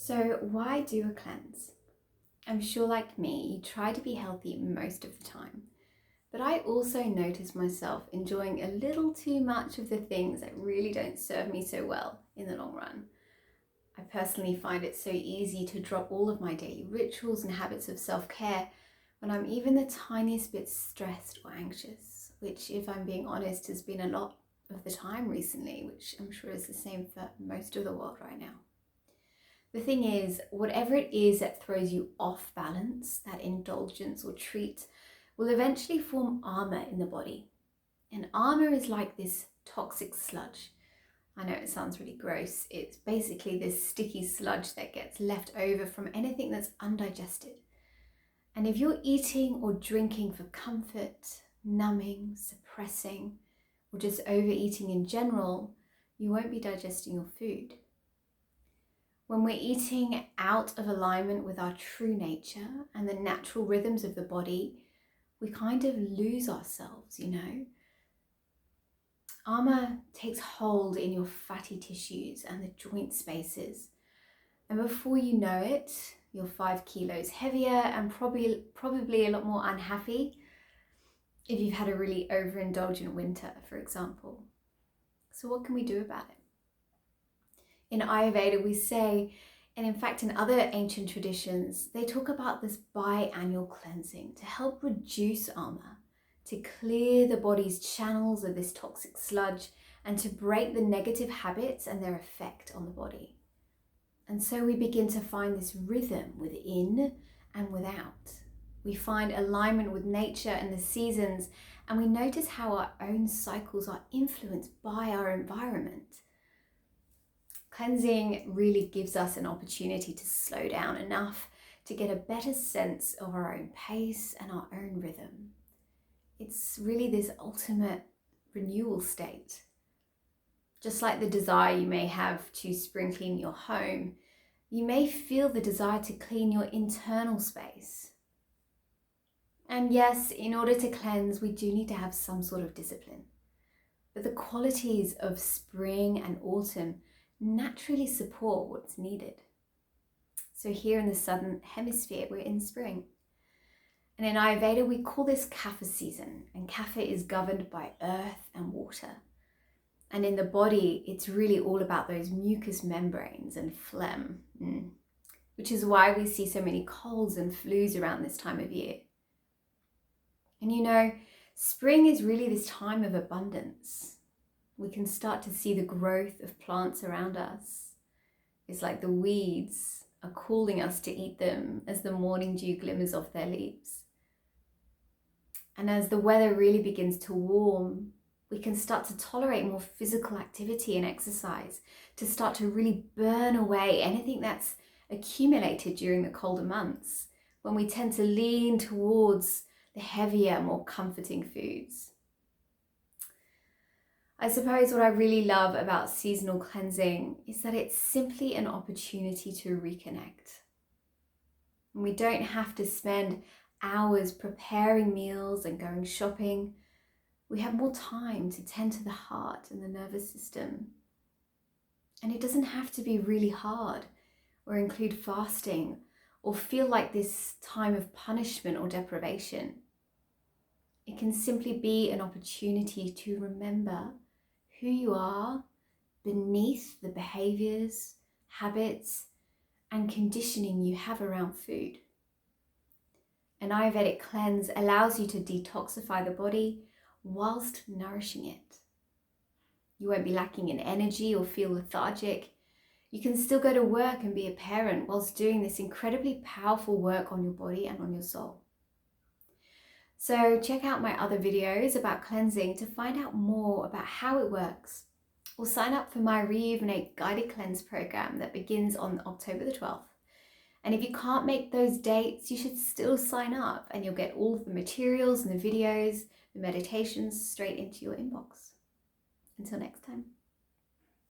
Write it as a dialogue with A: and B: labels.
A: So why do a cleanse? I'm sure like me, you try to be healthy most of the time. But I also notice myself enjoying a little too much of the things that really don't serve me so well in the long run. I personally find it so easy to drop all of my daily rituals and habits of self-care when I'm even the tiniest bit stressed or anxious, which, if I'm being honest, has been a lot of the time recently, which I'm sure is the same for most of the world right now. The thing is, whatever it is that throws you off balance, that indulgence or treat, will eventually form armor in the body. And armor is like this toxic sludge. I know it sounds really gross. It's basically this sticky sludge that gets left over from anything that's undigested. And if you're eating or drinking for comfort, numbing, suppressing, or just overeating in general, you won't be digesting your food. When we're eating out of alignment with our true nature and the natural rhythms of the body, we kind of lose ourselves, Armor takes hold in your fatty tissues and the joint spaces. And before you know it, you're 5 kilos heavier and probably a lot more unhappy if you've had a really overindulgent winter, for example. So what can we do about it? In Ayurveda, we say, and in fact in other ancient traditions, they talk about this biannual cleansing to help reduce armor, to clear the body's channels of this toxic sludge, and to break the negative habits and their effect on the body. And so we begin to find this rhythm within and without. We find alignment with nature and the seasons, and we notice how our own cycles are influenced by our environment. Cleansing really gives us an opportunity to slow down enough to get a better sense of our own pace and our own rhythm. It's really this ultimate renewal state. Just like the desire you may have to spring clean your home, you may feel the desire to clean your internal space. And yes, in order to cleanse, we do need to have some sort of discipline. But the qualities of spring and autumn naturally support what's needed. So here in the southern hemisphere, we're in spring. And in Ayurveda, we call this kapha season, and kapha is governed by earth and water. And in the body, it's really all about those mucous membranes and phlegm, which is why we see so many colds and flus around this time of year. And spring is really this time of abundance. We can start to see the growth of plants around us. It's like the weeds are calling us to eat them as the morning dew glimmers off their leaves. And as the weather really begins to warm, we can start to tolerate more physical activity and exercise, to start to really burn away anything that's accumulated during the colder months, when we tend to lean towards the heavier, more comforting foods. I suppose what I really love about seasonal cleansing is that it's simply an opportunity to reconnect. And we don't have to spend hours preparing meals and going shopping. We have more time to tend to the heart and the nervous system. And it doesn't have to be really hard or include fasting or feel like this time of punishment or deprivation. It can simply be an opportunity to remember who you are beneath the behaviors, habits, and conditioning you have around food. An Ayurvedic cleanse allows you to detoxify the body whilst nourishing it. You won't be lacking in energy or feel lethargic. You can still go to work and be a parent whilst doing this incredibly powerful work on your body and on your soul. So check out my other videos about cleansing to find out more about how it works, or sign up for my Rejuvenate Guided Cleanse program that begins on October the 12th. And if you can't make those dates, you should still sign up and you'll get all of the materials and the videos, the meditations straight into your inbox. Until next time.